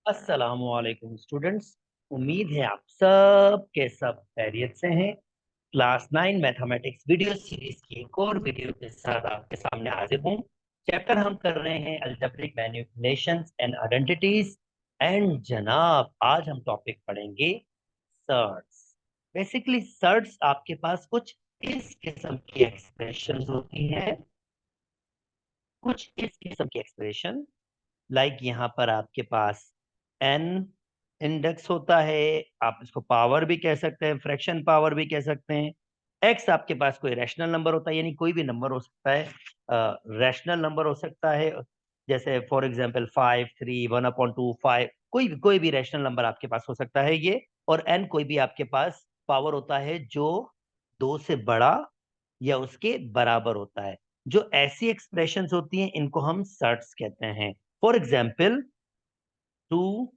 अस्सलामुअलैकुम स्टूडेंट्स। उम्मीद है आप सब के सब खैरियत से हैं। क्लास 9 मैथमेटिक्स वीडियो सीरीज की एक और वीडियो के साथ आपके सामने हाजिर हूँ। चैप्टर हम कर रहे हैं algebraic manipulations and identities. And जनाब आज हम टॉपिक पढ़ेंगे सर्ट्स। बेसिकली सर्ट्स आपके पास कुछ इस किस्म की एक्सप्रेशंस होती हैं, कुछ इस किस्म की एक्सप्रेशन लाइक यहाँ पर आपके पास एन इंडेक्स होता है। आप इसको पावर भी कह सकते हैं, फ्रैक्शन पावर भी कह सकते हैं। एक्स आपके पास कोई रैशनल नंबर होता है, यानी कोई भी नंबर हो सकता है, रैशनल नंबर हो सकता है। जैसे फॉर एग्जांपल 5, 3, 1/2, 5, कोई भी रैशनल नंबर आपके पास हो सकता है ये। और एन कोई भी आपके पास पावर होता है जो 2 से बड़ा या उसके बराबर होता है। जो ऐसी एक्सप्रेशंस होती हैं इनको हम सर्ट्स कहते हैं। फॉर एग्जाम्पल 2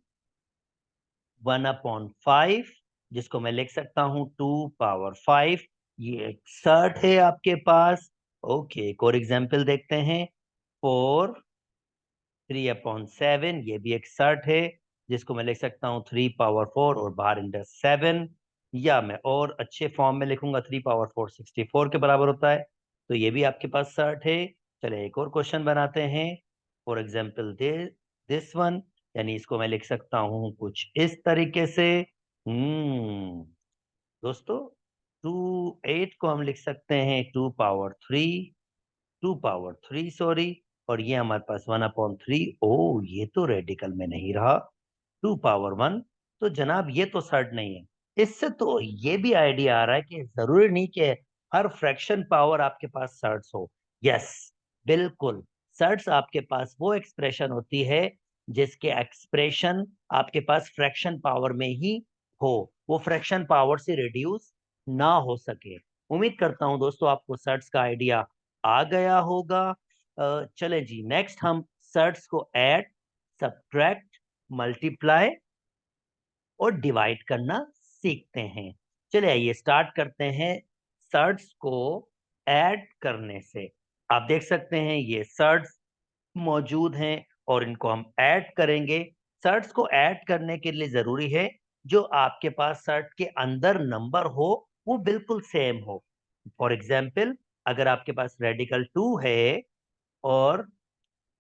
1/5, जिसको मैं लिख सकता हूं 2 पावर 5, ये एक सर्ट है आपके पास। ओके, एक और एग्जाम्पल देखते हैं। 4 3/7, ये भी एक सर्ट है, जिसको मैं लिख सकता हूँ 3 पावर 4 और बाहर इंडर 7। या मैं और अच्छे फॉर्म में लिखूंगा 3 पावर 4 64 के बराबर होता है, तो ये भी आपके पास सर्ट है। चले एक और क्वेश्चन बनाते हैं। फॉर एग्जाम्पल दिस वन, यानी इसको मैं लिख सकता हूँ कुछ इस तरीके से। दोस्तों, 2 8 को हम लिख सकते हैं 2 पावर 3 सॉरी। और ये हमारे पास 1/3। ओ, ये तो रेडिकल में नहीं रहा। 2 पावर 1, तो जनाब ये तो सर्ट नहीं है। इससे तो ये भी आइडिया आ रहा है कि जरूरी नहीं कि हर फ्रैक्शन पावर आपके पास सर्ट्स हो। यस, बिल्कुल। सर्ट्स आपके पास वो एक्सप्रेशन होती है जिसके एक्सप्रेशन आपके पास फ्रैक्शन पावर में ही हो, वो फ्रैक्शन पावर से रिड्यूस ना हो सके। उम्मीद करता हूं दोस्तों आपको सर्ट्स का आइडिया आ गया होगा। चले जी, नेक्स्ट हम सर्ट्स को ऐड, सब्ट्रैक्ट, मल्टीप्लाई और डिवाइड करना सीखते हैं। चलिए आइए स्टार्ट करते हैं सर्ट्स को ऐड करने से। आप देख सकते हैं ये सर्ट्स मौजूद हैं और इनको हम ऐड करेंगे। सर्ट्स को ऐड करने के लिए जरूरी है जो आपके पास सर्ट के अंदर नंबर हो वो बिल्कुल सेम हो। फॉर एग्जाम्पल, अगर आपके पास रेडिकल 2 है और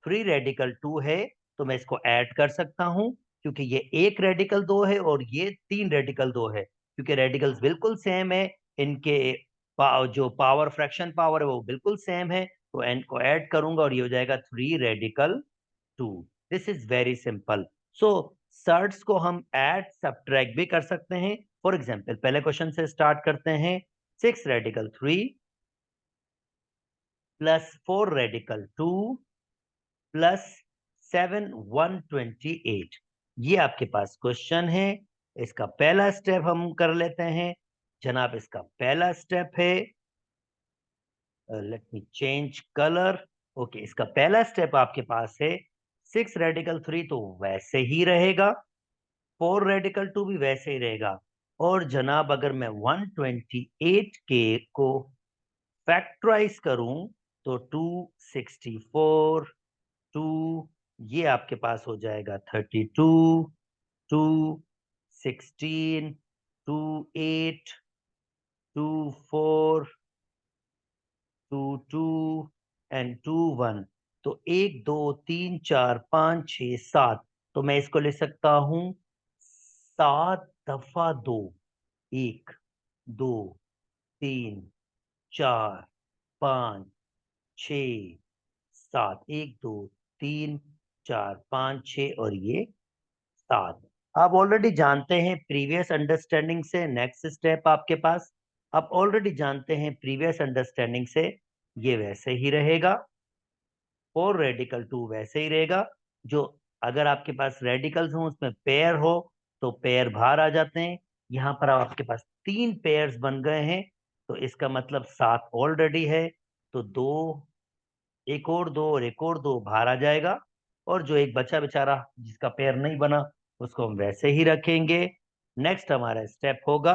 फ्री रेडिकल 2 है, तो मैं इसको ऐड कर सकता हूं, क्योंकि ये एक रेडिकल 2 है और ये 3 रेडिकल 2 है। क्योंकि रेडिकल्स बिल्कुल सेम है, इनके जो पावर फ्रैक्शन पावर है वो बिल्कुल सेम है, तो एन को ऐड करूंगा और ये हो जाएगा 3 radical 2। This is very simple. So surds को हम ऐड सब्ट्रैक्ट भी कर सकते हैं। फॉर एग्जाम्पल, पहले क्वेश्चन से स्टार्ट करते हैं। 6 रेडिकल 3 प्लस 4 रेडिकल 2 प्लस 7 128, ये आपके पास क्वेश्चन है। इसका पहला स्टेप हम कर लेते हैं। जनाब, इसका पहला स्टेप है, let me change colour. Okay, इसका पहला स्टेप आपके पास है 6 रेडिकल 3 तो वैसे ही रहेगा, 4 रेडिकल 2 भी वैसे ही रहेगा। और जनाब, अगर मैं 128 के को फैक्टराइज करूं तो 264, 2, ये आपके पास हो जाएगा 32, 2 16, 2 8, 2 4, 2 2 एंड 2 1। तो 1 2 3 4 5 6 7, तो मैं इसको ले सकता हूं 7 दफा 2। 1 2 3 4 5 6 7, 1 2 3 4 5 6 और ये 7। आप ऑलरेडी जानते हैं प्रीवियस अंडरस्टैंडिंग से, नेक्स्ट स्टेप आपके पास आप ऑलरेडी जानते हैं प्रीवियस अंडरस्टैंडिंग से, ये वैसे ही रहेगा। 4 रेडिकल 2 वैसे ही रहेगा। जो अगर आपके पास रेडिकल्स हो उसमें पेयर हो तो पेयर बाहर आ जाते हैं। यहाँ पर आपके पास 3 पेयर्स बन गए हैं, तो इसका मतलब 7 ऑलरेडी है, तो दो, एक और दो और एक और दो बाहर आ जाएगा। और जो एक बचा बेचारा जिसका पेयर नहीं बना, उसको हम वैसे ही रखेंगे। नेक्स्ट हमारा स्टेप होगा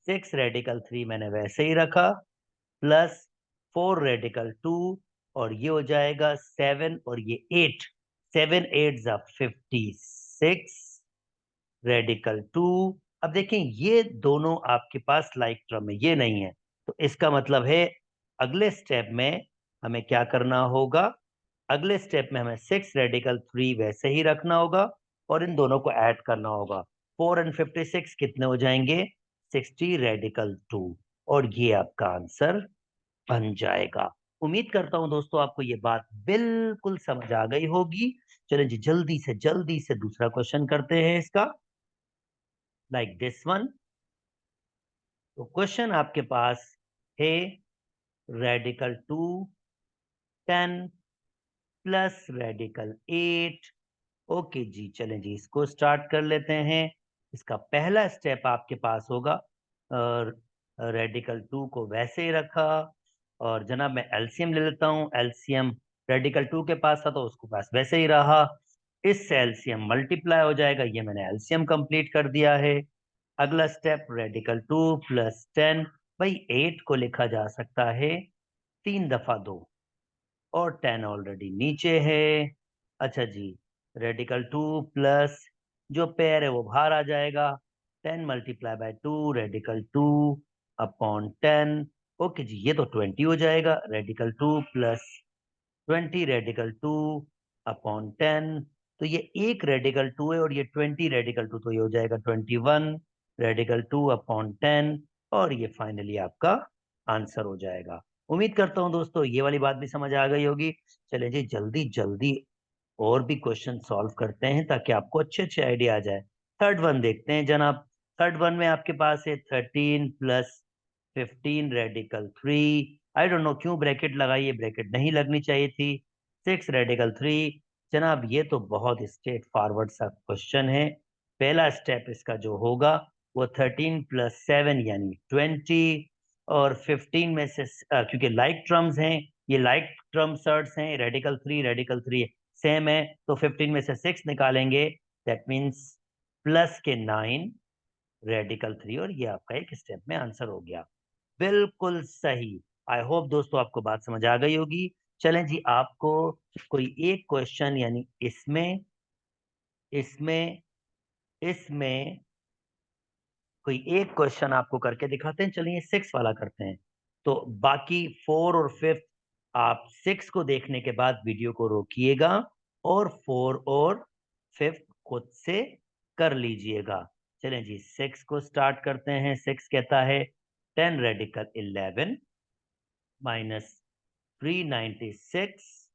6 रेडिकल 3 मैंने वैसे ही रखा, प्लस 4 रेडिकल 2, और ये हो जाएगा 7 और ये 8। 7 8 जा 56 रेडिकल 2। अब देखें ये दोनों आपके पास लाइक टर्म है, ये नहीं है, तो इसका मतलब है अगले स्टेप में हमें क्या करना होगा, अगले स्टेप में हमें 6 रेडिकल 3 वैसे ही रखना होगा और इन दोनों को ऐड करना होगा। 4 एंड 56 कितने हो जाएंगे, 60 रेडिकल 2, और ये आपका आंसर बन जाएगा। उम्मीद करता हूं दोस्तों आपको ये बात बिल्कुल समझ आ गई होगी। चलें जी जल्दी से दूसरा क्वेश्चन करते हैं इसका, लाइक दिस वन। तो क्वेश्चन आपके पास है रेडिकल 2 10 प्लस रेडिकल 8। ओके जी, चलें जी इसको स्टार्ट कर लेते हैं। इसका पहला स्टेप आपके पास होगा, रेडिकल 2 को वैसे ही रखा, और जनाब मैं एलसीएम ले लेता हूँ। एलसीएम रेडिकल 2 के पास था तो उसके पास वैसे ही रहा, इससे एलसीएम मल्टीप्लाई हो जाएगा, ये मैंने एलसीएम कंप्लीट कर दिया है। अगला स्टेप रेडिकल 2 प्लस 10। भाई 8 को लिखा जा सकता है 3 दफा 2, और 10 ऑलरेडी नीचे है। अच्छा जी, रेडिकल 2 प्लस जो पेयर है वो बाहर आ जाएगा, 10 × 2 रेडिकल 2 अपॉन 10। ओके जी, ये तो 20 हो जाएगा, रेडिकल 2 प्लस 20 रेडिकल 2 अपॉन 10। तो ये एक रेडिकल 2 है और ये 20 रेडिकल 2, तो ये हो जाएगा 21 रेडिकल 2 अपॉन 10, और ये फाइनली आपका आंसर हो जाएगा। उम्मीद करता हूं दोस्तों ये वाली बात भी समझ आ गई होगी। चलिए जी जल्दी जल्दी और भी क्वेश्चन सॉल्व करते हैं ताकि आपको अच्छे अच्छे आइडिया आ जाए। थर्ड वन देखते हैं जनाब। थर्ड वन में आपके पास है 13 + 15 रेडिकल 3। आई डोंट नो क्यों ब्रैकेट लगाई, ये ब्रैकेट नहीं लगनी चाहिए थी। 6 रेडिकल 3। जनाब ये तो बहुत स्ट्रेट फॉरवर्ड सा क्वेश्चन है। पहला स्टेप इसका जो होगा वो 13 + 7 यानी 20, और 15 में से क्योंकि लाइक टर्म्स हैं, ये लाइक टर्म सर्ट्स हैं, रेडिकल 3 सेम है, तो 15 में से 6 निकालेंगे, दैट मीन्स +9 रेडिकल 3, और ये आपका एक स्टेप में आंसर हो गया। बिल्कुल सही। आई होप दोस्तों आपको बात समझ आ गई होगी। चलें जी आपको कोई एक क्वेश्चन यानी इसमें इसमें इसमें कोई एक क्वेश्चन आपको करके दिखाते हैं। चलिए 6 वाला करते हैं। तो बाकी 4 और 5 आप 6 को देखने के बाद वीडियो को रोकिएगा और 4 और 5 खुद से कर लीजिएगा। चलें जी 6 को स्टार्ट करते हैं। 6 कहता है 10 रेडिकल 11 -396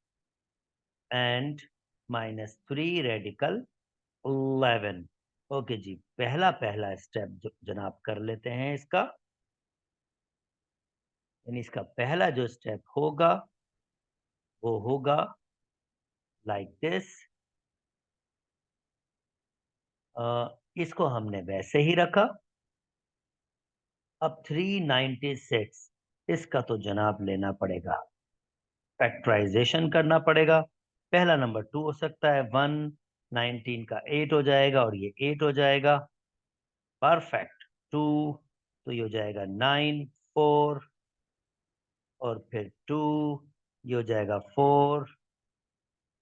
एंड -3 रेडिकल 11। ओके जी, पहला पहला स्टेप जनाब कर लेते हैं इसका, यानी इसका पहला जो स्टेप होगा वो होगा लाइक दिस। इसको हमने वैसे ही रखा। अब 396 इसका तो जनाब लेना पड़ेगा, फैक्टराइजेशन करना पड़ेगा। पहला नंबर 2 हो सकता है, 1 19 का 8 हो जाएगा और ये 8 हो जाएगा, परफेक्ट 2। तो ये हो जाएगा 9 4, और फिर 2, ये हो जाएगा 4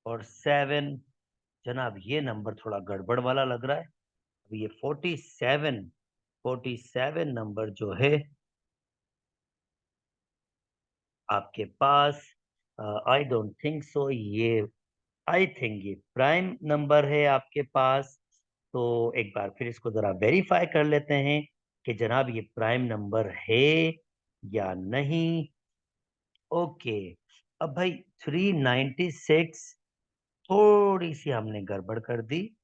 और 7। जनाब ये नंबर थोड़ा गड़बड़ वाला लग रहा है। अब ये 47 नंबर जो है आपके पास, आई डोंट थिंक सो, ये आई थिंक ये प्राइम नंबर है आपके पास। तो एक बार फिर इसको जरा वेरीफाई कर लेते हैं कि जनाब ये प्राइम नंबर है या नहीं। ओके, अब भाई 396 थोड़ी सी हमने गड़बड़ कर दी।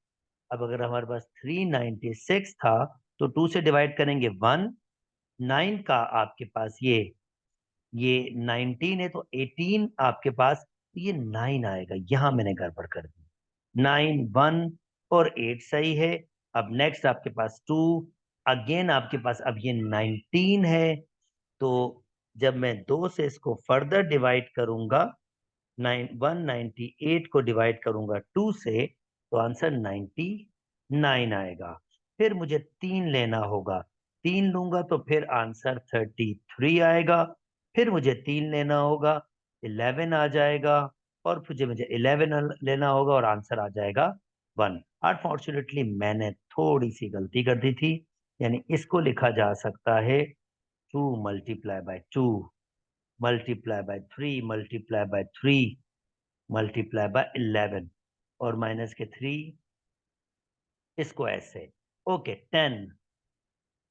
अब अगर हमारे पास 396 था तो 2 से डिवाइड करेंगे 1, 9 का आपके पास ये 19 है तो 18 आपके पास, तो ये 9 आएगा, यहां मैंने गड़बड़ कर दी। 9 1 और 8 सही है। अब नेक्स्ट आपके पास 2, अगेन आपके पास अब ये 19 है, तो जब मैं 2 से इसको फर्दर डिवाइड करूंगा, 198 को डिवाइड करूंगा 2 से, तो आंसर 99 आएगा। फिर मुझे 3 लेना होगा, 3 लूंगा तो फिर आंसर 33 आएगा। फिर मुझे 3 लेना होगा, 11 आ जाएगा। और फिर मुझे 11 लेना होगा और आंसर आ जाएगा 1। अनफॉर्चुनेटली मैंने थोड़ी सी गलती कर दी थी, यानी इसको लिखा जा सकता है 2 multiply by 3 multiply by 3 multiply by 11 और माइनस के 3, इसको ऐसे। ओके, 10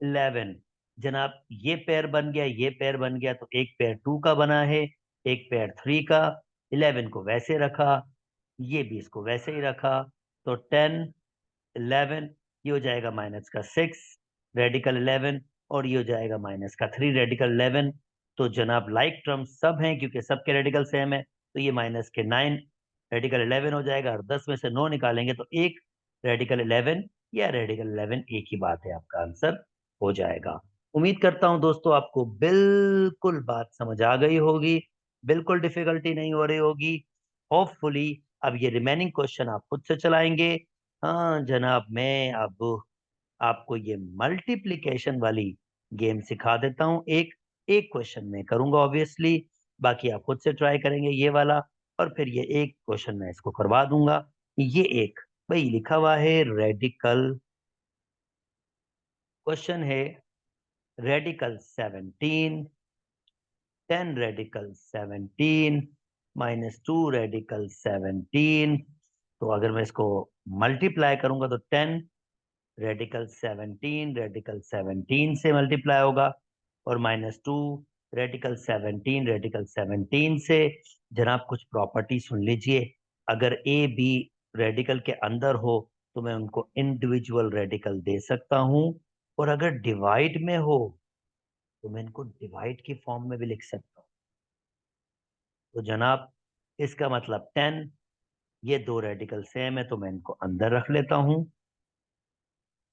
11 जनाब, ये पेयर बन गया, ये पेयर बन गया, तो एक पेयर 2 का बना है, एक पेयर 3 का। 11 को वैसे रखा, ये भी इसको वैसे ही रखा, तो 10 11, ये हो जाएगा माइनस का 6 रेडिकल 11, और ये हो जाएगा माइनस का 3 रेडिकल 11। तो जनाब लाइक टर्म्स सब हैं क्योंकि सबके रेडिकल सेम है, तो ये माइनस के 9 रेडिकल 11 हो जाएगा, और 10 में से 9 निकालेंगे तो एक रेडिकल 11 या रेडिकल 11 एक ही बात है, आपका आंसर हो जाएगा। उम्मीद करता हूं दोस्तों आपको बिल्कुल बात समझ आ गई होगी, बिल्कुल डिफिकल्टी नहीं हो रही होगी। होपफुली अब ये रिमेनिंग क्वेश्चन आप खुद से चलाएंगे। हाँ जनाब, मैं अब आपको ये मल्टीप्लिकेशन वाली गेम सिखा देता हूँ। एक एक क्वेश्चन में करूंगा ऑब्वियसली, बाकी आप खुद से ट्राई करेंगे ये वाला, और फिर ये एक क्वेश्चन में इसको करवा दूंगा। ये एक भाई लिखा हुआ है रेडिकल, क्वेश्चन है रेडिकल 17, 10 रेडिकल 17 माइनस 2 रेडिकल 17। तो अगर मैं इसको मल्टीप्लाई करूंगा तो 10 रेडिकल 17 से मल्टीप्लाई होगा, और माइनस 2 रेडिकल 17 से। जनाब कुछ प्रॉपर्टी सुन लीजिए, अगर ए बी रेडिकल के अंदर हो तो मैं उनको इंडिविजुअल रेडिकल दे सकता हूं, और अगर डिवाइड में हो तो मैं इनको डिवाइड की फॉर्म में भी लिख सकता हूँ। तो जनाब इसका मतलब 10, ये दो रेडिकल सेम है तो मैं इनको अंदर रख लेता हूँ,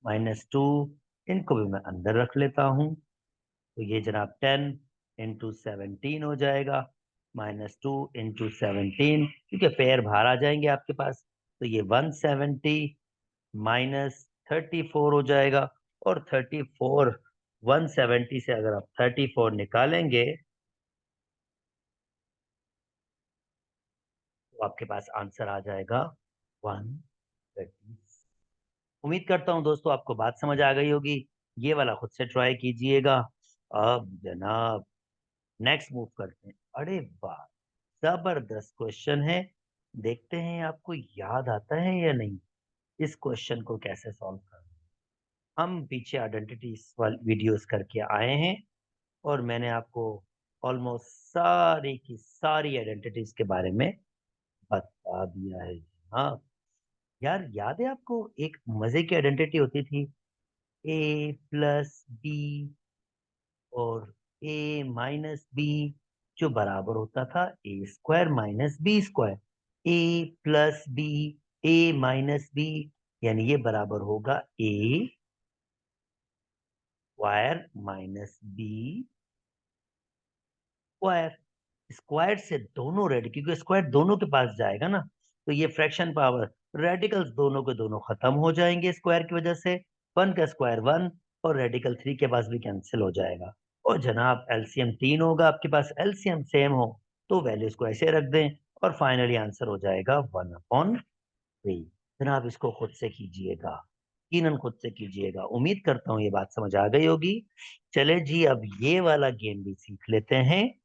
माइनस 2 इनको भी मैं अंदर रख लेता हूँ। तो ये जनाब 10 × 17 हो जाएगा, -2 × 17, क्योंकि पेयर बाहर आ जाएंगे आपके पास, तो ये 170 -34 हो जाएगा। और 34 170 से अगर आप 34 निकालेंगे तो आपके पास आंसर आ जाएगा 130। उम्मीद करता हूं दोस्तों आपको बात समझ आ गई होगी, ये वाला खुद से ट्राई कीजिएगा। अब जनाब नेक्स्ट मूव करते हैं। अरे वाह, जबरदस्त क्वेश्चन है, देखते हैं आपको याद आता है या नहीं इस क्वेश्चन को कैसे सॉल्व करना। हम पीछे आइडेंटिटी वाली वीडियोस करके आए हैं, और मैंने आपको ऑलमोस्ट सारी की सारी आइडेंटिटीज के बारे में बता दिया है। हाँ यार, याद है आपको एक मजे की आइडेंटिटी होती थी, A+B और A-B, जो बराबर होता था A² - B²। A+B A-B, यानी ये बराबर होगा A² - B²। स्क्वायर से दोनों रेड, क्योंकि स्क्वायर दोनों के पास जाएगा ना, तो ये फ्रैक्शन पावर, रेडिकल्स दोनों के दोनों खत्म हो जाएंगे स्क्वायर की वजह से। 1 का स्क्वायर 1, और रेडिकल 3 के पास भी कैंसिल हो जाएगा। और जनाब एलसीएम 3 होगा आपके पास, एलसीएम सेम हो तो वैल्यूज को ऐसे रख दें, और फाइनली आंसर हो जाएगा 1/3। जनाब इसको खुद से कीजिएगा, यकीनन खुद से कीजिएगा। उम्मीद करता हूँ ये बात समझ आ गई होगी। चले जी, अब ये वाला गेम भी सीख लेते हैं।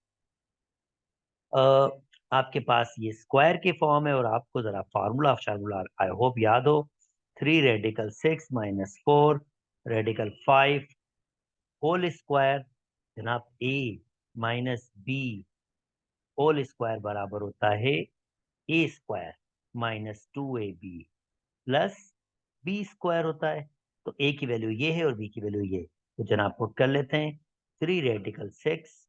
अ, आपके पास ये स्क्वायर की फॉर्म है, और आपको जरा फार्मूला फार्मूला आई होप याद हो। 3 रेडिकल 6 -4 रेडिकल 5 होल स्क्वायर। जनाब A-B होल स्क्वायर बराबर होता है A² -2AB प्लस B² होता है। तो A की वैल्यू ये है और B की वैल्यू ये, तो जनाब पुट कर लेते हैं। 3 रेडिकल 6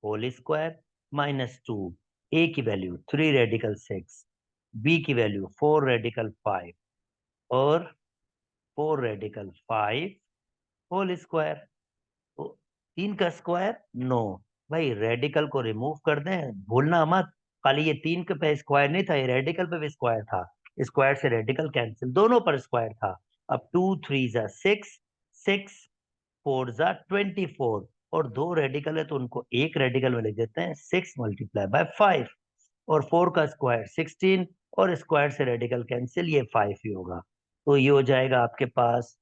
होल स्क्वायर -2, ए की वैल्यू 3 रेडिकल 6, बी की वैल्यू 4 रेडिकल 5, और 4 रेडिकल 5 होल स्क्वायर। तो 3 का स्क्वायर 9। भाई रेडिकल को रिमूव कर दें, भूलना मत, खाली ये 3 के पे स्क्वायर नहीं था, ये रेडिकल पे भी स्क्वायर था। स्क्वायर से रेडिकल कैंसिल, दोनों पर स्क्वायर था। अब 2 3 जा 6, 6 4 जा 24, और दो रेडिकल है तो उनको एक रेडिकल में लिख देते हैं 6 × 5। और 4 का स्क्वायर 16 और स्क्वायर से रेडिकल कैंसिल, ये 5 ही होगा। तो ये हो जाएगा आपके पास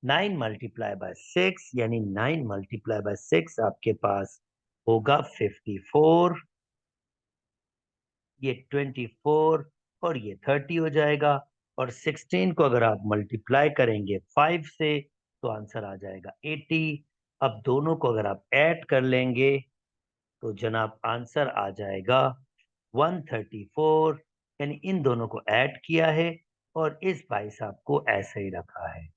9 मल्टीप्लाई बाय 6, यानी 9 मल्टीप्लाई बाय 6 आपके पास होगा 54, ये 24 और ये 30 हो जाएगा। और 16 को अगर आप मल्टीप्लाई करेंगे 5 से तो आंसर आ जाएगा 80। अब दोनों को अगर आप ऐड कर लेंगे तो जनाब आंसर आ जाएगा 134, यानी इन दोनों को ऐड किया है और इस भाई साहब को ऐसे ही रखा है।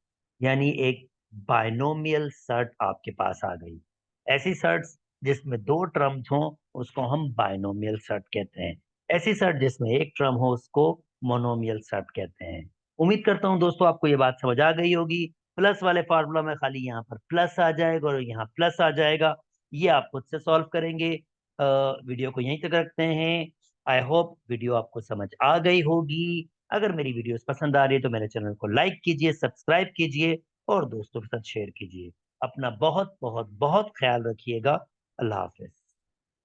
यानी एक बाइनोमियल सर्ट आपके पास आ गई। ऐसी सर्ट्स जिसमें दो टर्म्स हों उसको हम बाइनोमियल सर्ट कहते हैं। ऐसी सर्ट जिसमें एक टर्म हो उसको मोनोमियल सर्ट कहते हैं। उम्मीद करता हूं दोस्तों आपको ये बात समझ आ गई होगी। प्लस वाले फार्मूला में खाली यहाँ पर प्लस आ जाएगा और यहाँ प्लस आ जाएगा, ये आप खुद से सॉल्व करेंगे। वीडियो को यहीं तक रखते हैं। आई होप वीडियो आपको समझ आ गई होगी। अगर मेरी वीडियोस पसंद आ रही है तो मेरे चैनल को लाइक कीजिए, सब्सक्राइब कीजिए और दोस्तों के साथ शेयर कीजिए। अपना बहुत बहुत बहुत ख्याल रखिएगा। अल्लाह हाफिज।